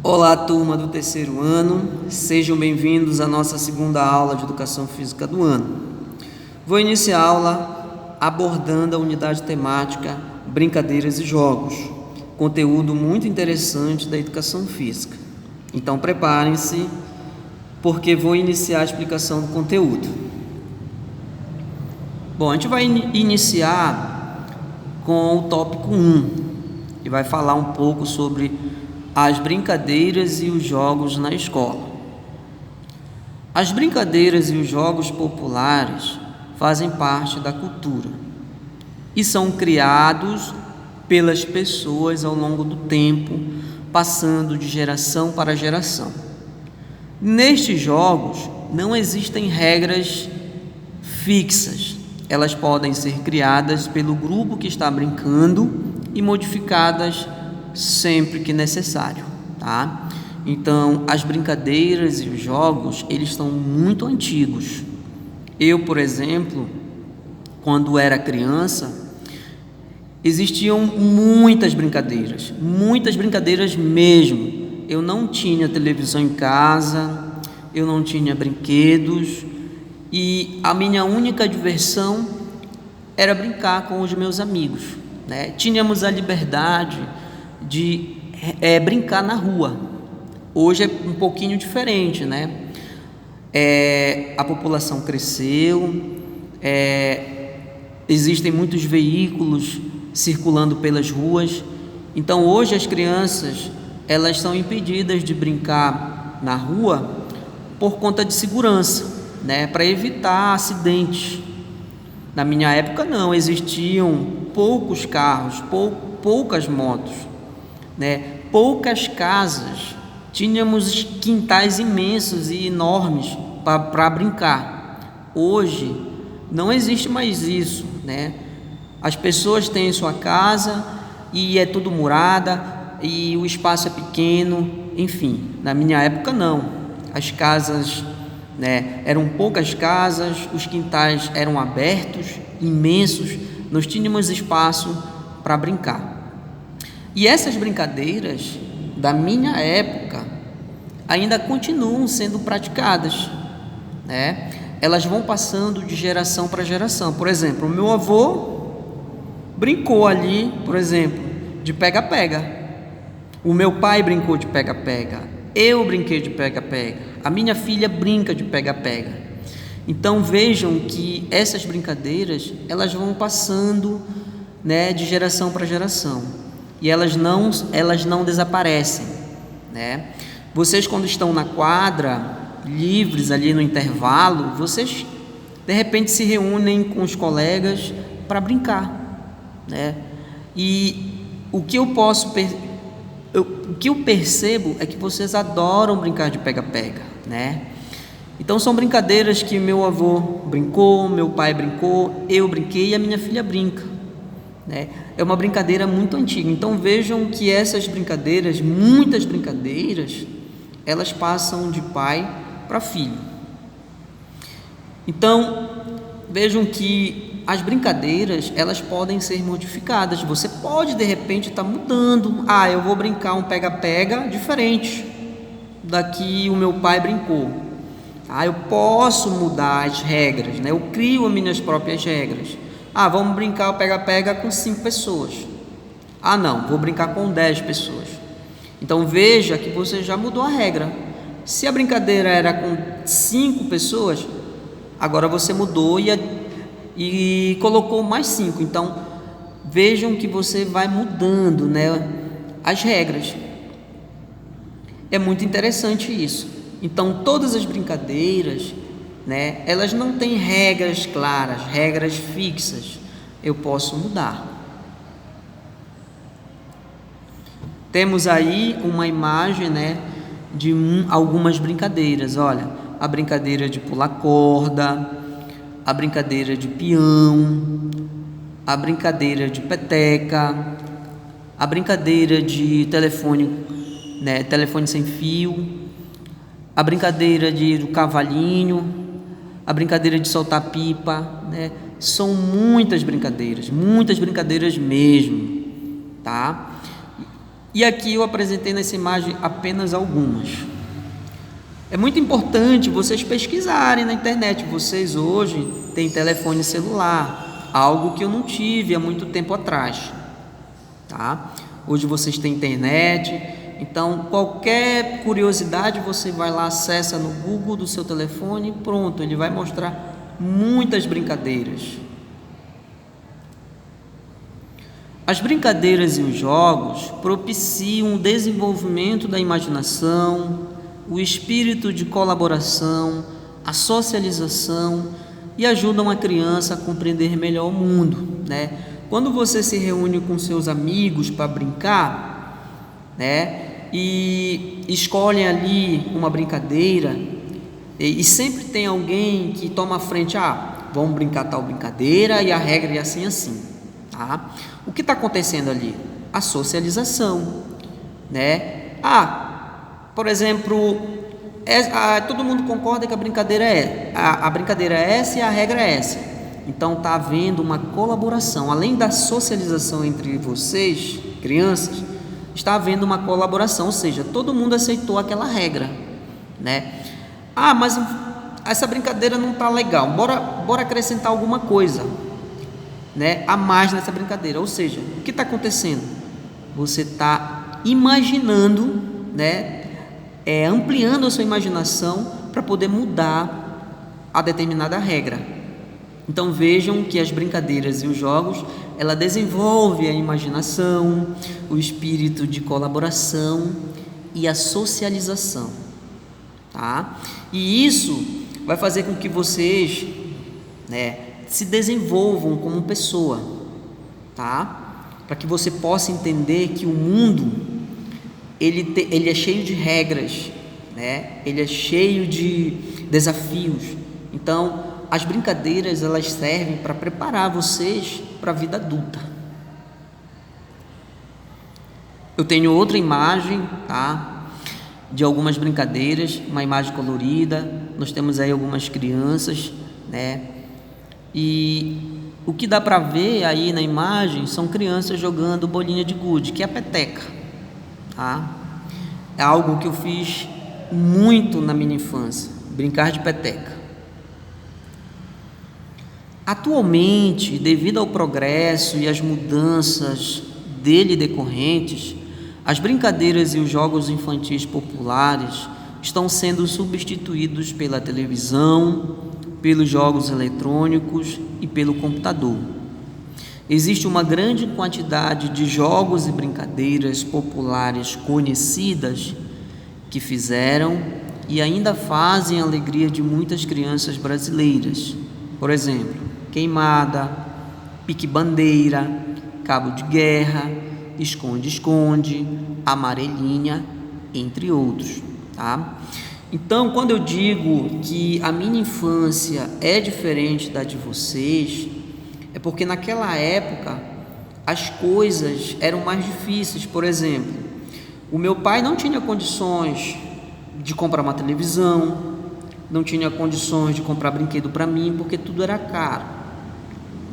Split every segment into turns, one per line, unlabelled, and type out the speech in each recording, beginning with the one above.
Olá, turma do terceiro ano, sejam bem-vindos à nossa segunda aula de Educação Física do ano. Vou iniciar a aula abordando a unidade temática Brincadeiras e Jogos, conteúdo muito interessante da Educação Física. Então preparem-se, porque vou iniciar a explicação do conteúdo. Bom, a gente vai iniciar com o tópico 1, que vai falar um pouco sobre as brincadeiras e os jogos na escola. As brincadeiras e os jogos populares fazem parte da cultura e são criados pelas pessoas ao longo do tempo, passando de geração para geração. Nestes jogos não existem regras fixas, elas podem ser criadas pelo grupo que está brincando e modificadas sempre que necessário, tá? Então, as brincadeiras e os jogos, eles são muito antigos. Eu, por exemplo, quando era criança, existiam muitas brincadeiras mesmo. Eu não tinha televisão em casa, eu não tinha brinquedos e a minha única diversão era brincar com os meus amigos, né? Tínhamos a liberdade de brincar na rua. Hoje é um pouquinho diferente, né? A população cresceu, existem muitos veículos circulando pelas ruas, então hoje as crianças elas são impedidas de brincar na rua por conta de segurança, né? Para evitar acidentes. Na minha época não, existiam poucos carros, poucas motos, né? Poucas casas, tínhamos quintais imensos e enormes para brincar. Hoje não existe mais isso, né? As pessoas têm sua casa e é tudo murada e o espaço é pequeno, enfim. Na minha época não, as casas, né, eram poucas casas, os quintais eram abertos, imensos, nós tínhamos espaço para brincar. E essas brincadeiras da minha época ainda continuam sendo praticadas, né? Elas vão passando de geração para geração. Por exemplo, o meu avô brincou ali, por exemplo, de pega-pega. O meu pai brincou de pega-pega. Eu brinquei de pega-pega. A minha filha brinca de pega-pega. Então vejam que essas brincadeiras elas vão passando, né, de geração para geração. E elas não desaparecem, né? Vocês, quando estão na quadra, livres ali no intervalo, vocês de repente se reúnem com os colegas para brincar, né? E o que eu percebo é que vocês adoram brincar de pega-pega, né? Então são brincadeiras que meu avô brincou, meu pai brincou, eu brinquei e a minha filha brinca, né? É uma brincadeira muito antiga. Então vejam que essas brincadeiras, muitas brincadeiras, elas passam de pai para filho. Então vejam que as brincadeiras elas podem ser modificadas. Você pode de repente estar mudando. Eu vou brincar um pega-pega diferente da que o meu pai brincou. Eu posso mudar as regras, né? Eu crio as minhas próprias regras. Vamos brincar o pega-pega com 5 pessoas. Não, vou brincar com 10 pessoas. Então veja que você já mudou a regra. Se a brincadeira era com 5 pessoas, agora você mudou e colocou mais 5. Então vejam que você vai mudando, né, as regras. É muito interessante isso. Então todas as brincadeiras, né, elas não têm regras claras, regras fixas. Eu posso mudar. Temos aí uma imagem, né, de algumas brincadeiras. Olha, a brincadeira de pular corda, a brincadeira de peão, a brincadeira de peteca, a brincadeira de telefone, né, telefone sem fio, a brincadeira do cavalinho, a brincadeira de soltar pipa, né? São muitas brincadeiras mesmo, tá? E aqui eu apresentei nessa imagem apenas algumas. É muito importante vocês pesquisarem na internet. Vocês hoje têm telefone celular, algo que eu não tive há muito tempo atrás, tá? Hoje vocês têm internet, então qualquer curiosidade você vai lá, acessa no Google do seu telefone e pronto, ele vai mostrar muitas brincadeiras. As brincadeiras e os jogos propiciam o desenvolvimento da imaginação, o espírito de colaboração, a socialização e ajudam a criança a compreender melhor o mundo, né? Quando você se reúne com seus amigos para brincar, né, e escolhem ali uma brincadeira, e sempre tem alguém que toma a frente, vamos brincar tal brincadeira e a regra é assim, assim, tá? O que está acontecendo ali? A socialização, né? Por exemplo, todo mundo concorda que a brincadeira é essa e a regra é essa. Então está havendo uma colaboração, além da socialização entre vocês, crianças, está havendo uma colaboração, ou seja, todo mundo aceitou aquela regra, né? Mas essa brincadeira não está legal, bora acrescentar alguma coisa, né, a mais nessa brincadeira. Ou seja, o que está acontecendo? Você está imaginando, né, ampliando a sua imaginação para poder mudar a determinada regra. Então vejam que as brincadeiras e os jogos, ela desenvolve a imaginação, o espírito de colaboração e a socialização, tá? E isso vai fazer com que vocês, né, se desenvolvam como pessoa, tá? Para que você possa entender que o mundo ele é cheio de regras, né? Ele é cheio de desafios. Então, as brincadeiras, elas servem para preparar vocês para a vida adulta. Eu tenho outra imagem, tá? De algumas brincadeiras, uma imagem colorida. Nós temos aí algumas crianças, né? E o que dá para ver aí na imagem são crianças jogando bolinha de gude, que é a peteca, tá? É algo que eu fiz muito na minha infância, brincar de peteca. Atualmente, devido ao progresso e às mudanças dele decorrentes, as brincadeiras e os jogos infantis populares estão sendo substituídos pela televisão, pelos jogos eletrônicos e pelo computador. Existe uma grande quantidade de jogos e brincadeiras populares conhecidas que fizeram e ainda fazem a alegria de muitas crianças brasileiras. Por exemplo, queimada, pique-bandeira, cabo de guerra, esconde-esconde, amarelinha, entre outros, tá? Então, quando eu digo que a minha infância é diferente da de vocês, é porque naquela época as coisas eram mais difíceis. Por exemplo, o meu pai não tinha condições de comprar uma televisão, não tinha condições de comprar brinquedo para mim, porque tudo era caro.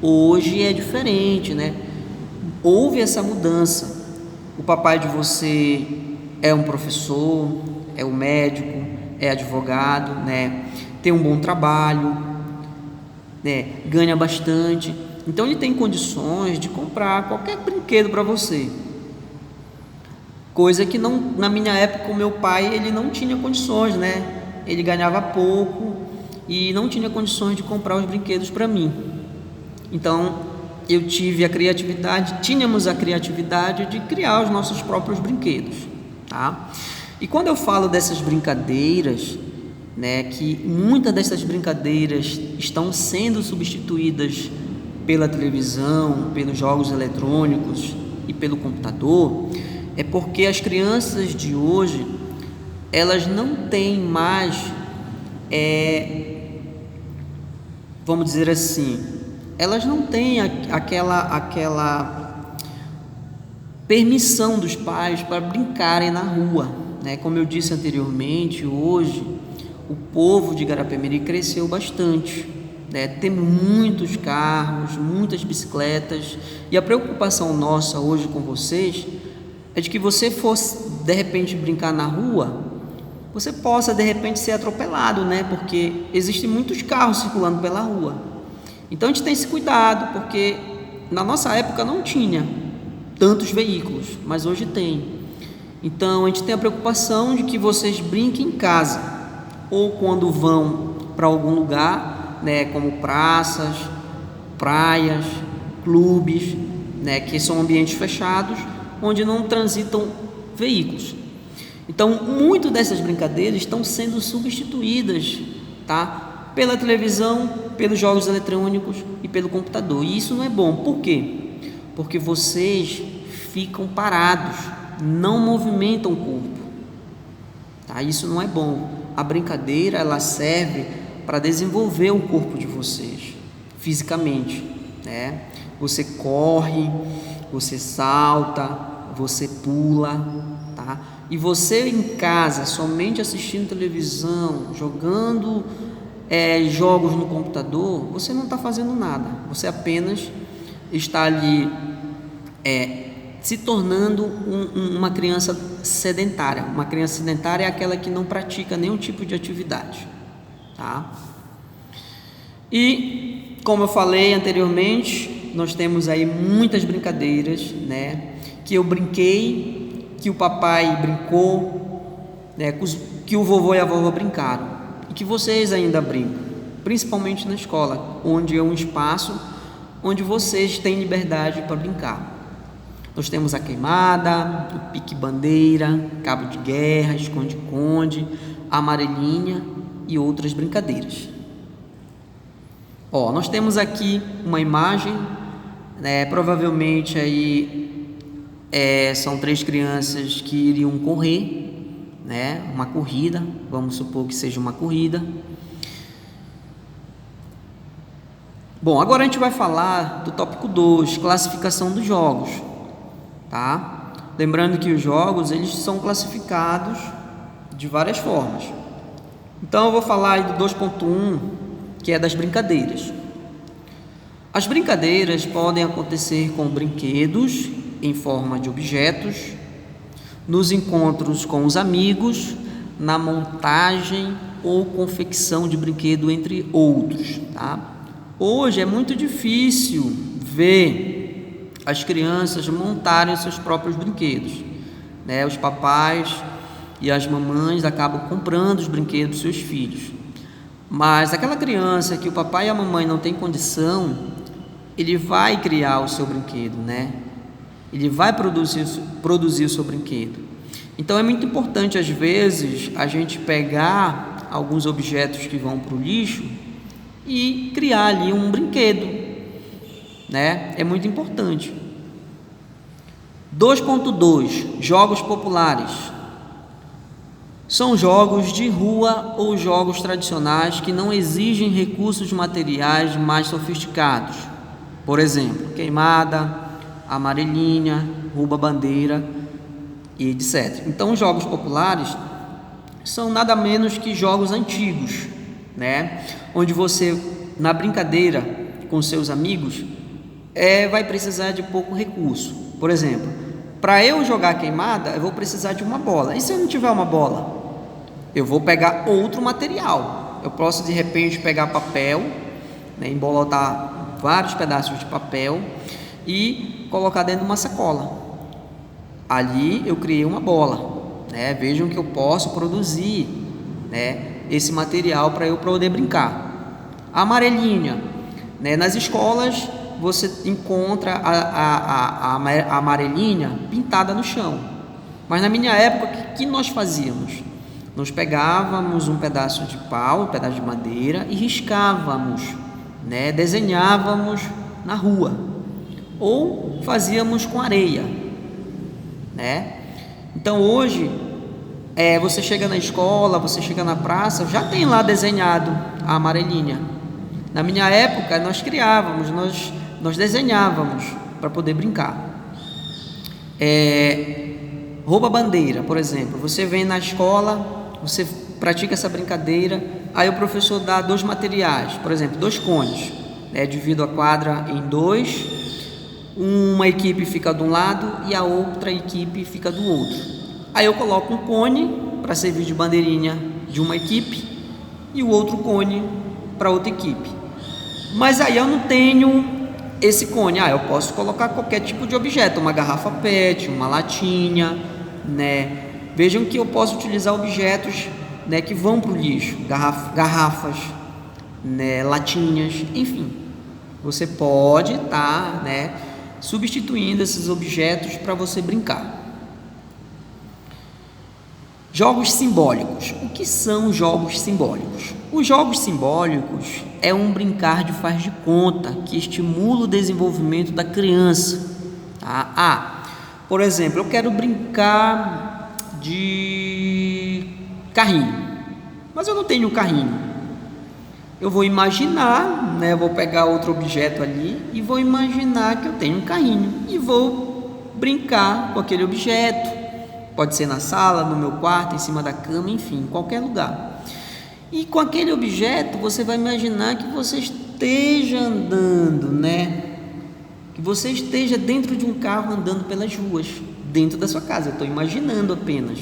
Hoje é diferente, né? Houve essa mudança. O papai de você é um professor, é um médico, é advogado, né? Tem um bom trabalho, né? Ganha bastante. Então ele tem condições de comprar qualquer brinquedo para você. Coisa que não, na minha época, o meu pai, ele não tinha condições, né? Ele ganhava pouco e não tinha condições de comprar os brinquedos para mim. Então eu tive a criatividade, tínhamos a criatividade de criar os nossos próprios brinquedos, tá? E quando eu falo dessas brincadeiras, né, que muitas dessas brincadeiras estão sendo substituídas pela televisão, pelos jogos eletrônicos e pelo computador, é porque as crianças de hoje, elas não têm mais, vamos dizer assim, elas não têm aquela permissão dos pais para brincarem na rua, né? Como eu disse anteriormente, hoje o povo de Garapé-Miri cresceu bastante, né? Tem muitos carros, muitas bicicletas, e a preocupação nossa hoje com vocês é de que você fosse de repente brincar na rua, você possa de repente ser atropelado, né? Porque existem muitos carros circulando pela rua. Então a gente tem esse cuidado, porque na nossa época não tinha tantos veículos, mas hoje tem. Então a gente tem a preocupação de que vocês brinquem em casa, ou quando vão para algum lugar, né, como praças, praias, clubes, né, que são ambientes fechados, onde não transitam veículos. Então, muito dessas brincadeiras estão sendo substituídas, tá, pela televisão, pelos jogos eletrônicos e pelo computador. E isso não é bom. Por quê? Porque vocês ficam parados, não movimentam o corpo, tá? Isso não é bom. A brincadeira, ela serve para desenvolver o corpo de vocês fisicamente, né? Você corre, você salta, você pula, tá? E você em casa, somente assistindo televisão, jogando jogos no computador, você não está fazendo nada. Você apenas está ali se tornando uma criança sedentária. Uma criança sedentária é aquela que não pratica nenhum tipo de atividade, tá? E como eu falei anteriormente, nós temos aí muitas brincadeiras, né, que eu brinquei, que o papai brincou, né, que o vovô e a vovó brincaram, e que vocês ainda brincam, principalmente na escola, onde é um espaço onde vocês têm liberdade para brincar. Nós temos a queimada, o pique-bandeira, cabo de guerra, esconde-esconde, amarelinha e outras brincadeiras. Nós temos aqui uma imagem, né, provavelmente aí são 3 crianças que iriam correr, né, uma corrida, vamos supor que seja uma corrida. Bom, agora a gente vai falar do tópico 2, classificação dos jogos, tá? Lembrando que os jogos, eles são classificados de várias formas. Então eu vou falar aí do 2.1, que é das brincadeiras. As brincadeiras podem acontecer com brinquedos em forma de objetos, nos encontros com os amigos, na montagem ou confecção de brinquedo, entre outros, tá? Hoje é muito difícil ver as crianças montarem seus próprios brinquedos, né? Os papais e as mamães acabam comprando os brinquedos dos seus filhos. Mas aquela criança que o papai e a mamãe não têm condição, ele vai criar o seu brinquedo, né? Ele vai produzir o seu brinquedo. Então é muito importante, às vezes, a gente pegar alguns objetos que vão para o lixo e criar ali um brinquedo, né? É muito importante. 2.2, jogos populares. São jogos de rua ou jogos tradicionais que não exigem recursos materiais mais sofisticados. Por exemplo, queimada, amarelinha, rouba-bandeira e etc. Então, os jogos populares são nada menos que jogos antigos, né? Onde você, na brincadeira com seus amigos, vai precisar de pouco recurso. Por exemplo, para eu jogar queimada, eu vou precisar de uma bola. E se eu não tiver uma bola? Eu vou pegar outro material. Eu posso, de repente, pegar papel, né, embolotar vários pedaços de papel e colocar dentro de uma sacola. Ali eu criei uma bola, né? Vejam que eu posso produzir, né, esse material para eu poder brincar. A amarelinha, né? Nas escolas você encontra a amarelinha pintada no chão. Mas na minha época, o que nós fazíamos? Nós pegávamos um pedaço de pau, um pedaço de madeira e riscávamos, né? Desenhávamos na rua ou fazíamos com areia, né? Então hoje você chega na escola, você chega na praça, já tem lá desenhado a amarelinha. Na minha época nós criávamos, nós desenhávamos para poder brincar. Rouba-bandeira, por exemplo, você vem na escola, você pratica essa brincadeira, aí o professor dá 2 materiais, por exemplo, 2 cones, né? Divido a quadra em 2 Uma equipe fica de um lado e a outra equipe fica do outro. Aí eu coloco um cone para servir de bandeirinha de uma equipe e o outro cone para outra equipe. Mas aí eu não tenho esse cone. Eu posso colocar qualquer tipo de objeto, uma garrafa PET, uma latinha, né? Vejam que eu posso utilizar objetos, né, que vão para o lixo, garrafas, né, latinhas, enfim. Você pode estar, né, substituindo esses objetos para você brincar. Jogos simbólicos. O que são jogos simbólicos? Os jogos simbólicos é um brincar de faz de conta que estimula o desenvolvimento da criança. Tá? Por exemplo, eu quero brincar de carrinho, mas eu não tenho carrinho. Eu vou imaginar, né? Vou pegar outro objeto ali e vou imaginar que eu tenho um carrinho e vou brincar com aquele objeto. Pode ser na sala, no meu quarto, em cima da cama, enfim, em qualquer lugar. E com aquele objeto você vai imaginar que você esteja andando, né? Que você esteja dentro de um carro andando pelas ruas, dentro da sua casa. Eu estou imaginando apenas.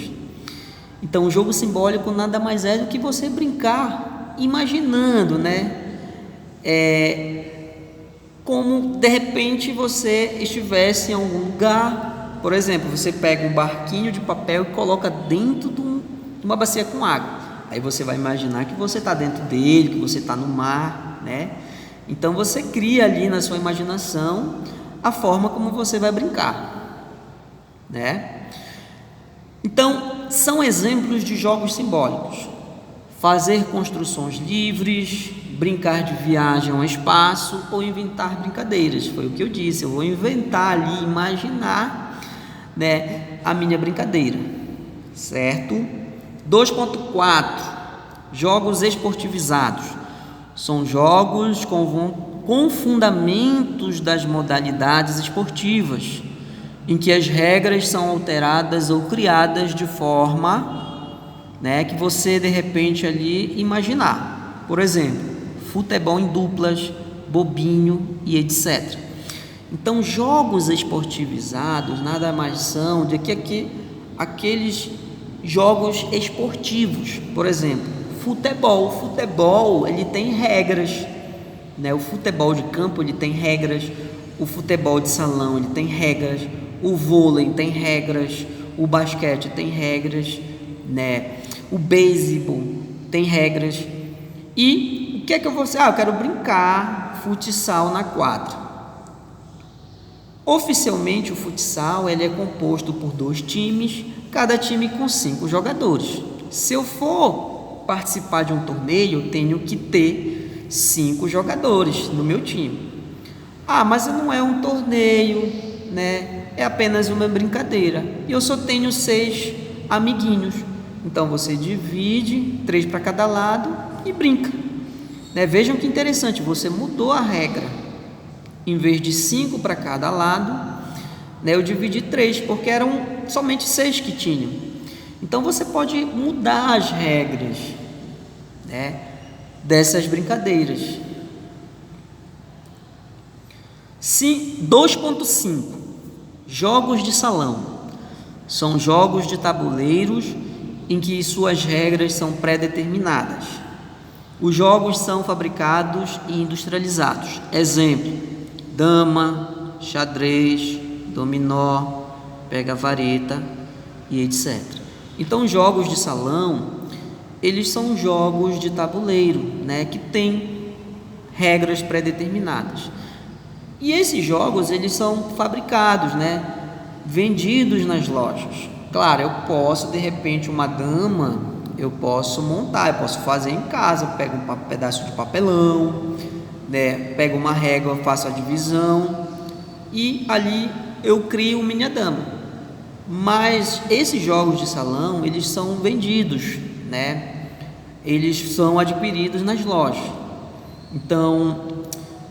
Então, o jogo simbólico nada mais é do que você brincar imaginando, né? Como de repente você estivesse em algum lugar. Por exemplo, você pega um barquinho de papel e coloca dentro de uma bacia com água. Aí você vai imaginar que você está dentro dele, que você está no mar, né? Então você cria ali na sua imaginação a forma como você vai brincar, né? Então, são exemplos de jogos simbólicos. Fazer construções livres, brincar de viagem ao espaço ou inventar brincadeiras. Foi o que eu disse, eu vou inventar ali, imaginar, né, a minha brincadeira, certo? 2.4, jogos esportivizados. São jogos com fundamentos das modalidades esportivas, em que as regras são alteradas ou criadas de forma, né, que você de repente ali imaginar. Por exemplo, futebol em duplas, bobinho e etc. Então, jogos esportivizados nada mais são do que aqueles jogos esportivos. Por exemplo, futebol ele tem regras, né? O futebol de campo ele tem regras, o futebol de salão ele tem regras, o vôlei tem regras, o basquete tem regras, né? O beisebol tem regras. E o que é que eu vou fazer? Eu quero brincar futsal na quadra. Oficialmente o futsal ele é composto por 2 times, cada time com 5 jogadores. Se eu for participar de um torneio, eu tenho que ter 5 jogadores no meu time. Mas não é um torneio, né? É apenas uma brincadeira. E eu só tenho 6 amiguinhos. Então você divide 3 para cada lado e brinca, né? Vejam que interessante, você mudou a regra. Em vez de 5 para cada lado, né, eu dividi 3, porque eram somente 6 que tinham. Então você pode mudar as regras, né, dessas brincadeiras. 2.5, jogos de salão. São jogos de tabuleiros em que suas regras são pré-determinadas. Os jogos são fabricados e industrializados. Exemplo: dama, xadrez, dominó, pega-vareta e etc. Então, jogos de salão, eles são jogos de tabuleiro, né, que tem regras pré-determinadas. E esses jogos, eles são fabricados, né, vendidos nas lojas. Claro, eu posso, de repente, uma dama, eu posso montar, eu posso fazer em casa, eu pego um pedaço de papelão, né, pego uma régua, faço a divisão e ali eu crio minha dama. Mas esses jogos de salão, eles são vendidos, né? Eles são adquiridos nas lojas. Então,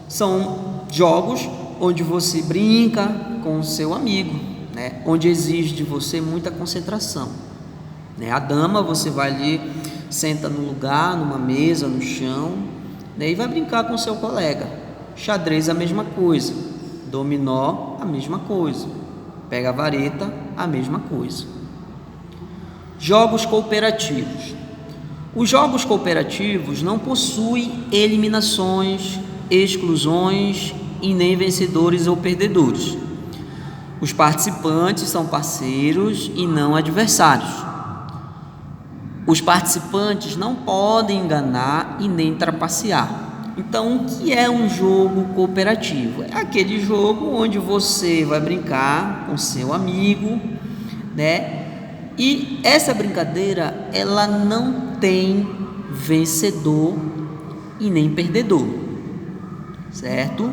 são jogos onde você brinca com o seu amigo, né? Onde exige de você muita concentração, né? A dama, você vai ali, senta no lugar, numa mesa, no chão, né? E vai brincar com o seu colega. Xadrez, a mesma coisa, Dominó, a mesma coisa. Pega a vareta, a mesma coisa. Jogos cooperativos. Os jogos cooperativos não possuem eliminações, exclusões e nem vencedores ou perdedores. Os participantes são parceiros e não adversários. Os participantes não podem enganar e nem trapacear. Então, o que é um jogo cooperativo? É aquele jogo onde você vai brincar com seu amigo, né? E essa brincadeira, ela não tem vencedor e nem perdedor, certo?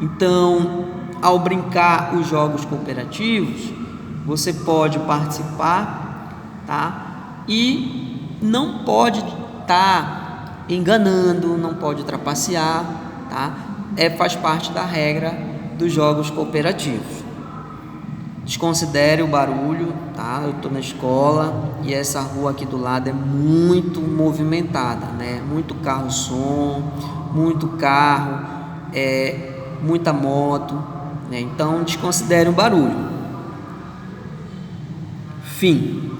Então, ao brincar os jogos cooperativos, você pode participar, tá? E não pode estar enganando, não pode trapacear, tá? Faz parte da regra dos jogos cooperativos. Desconsidere o barulho, tá? Eu estou na escola e essa rua aqui do lado é muito movimentada, né? Muito carro-som, muito carro, muita moto, né? Então desconsidere o barulho. Fim.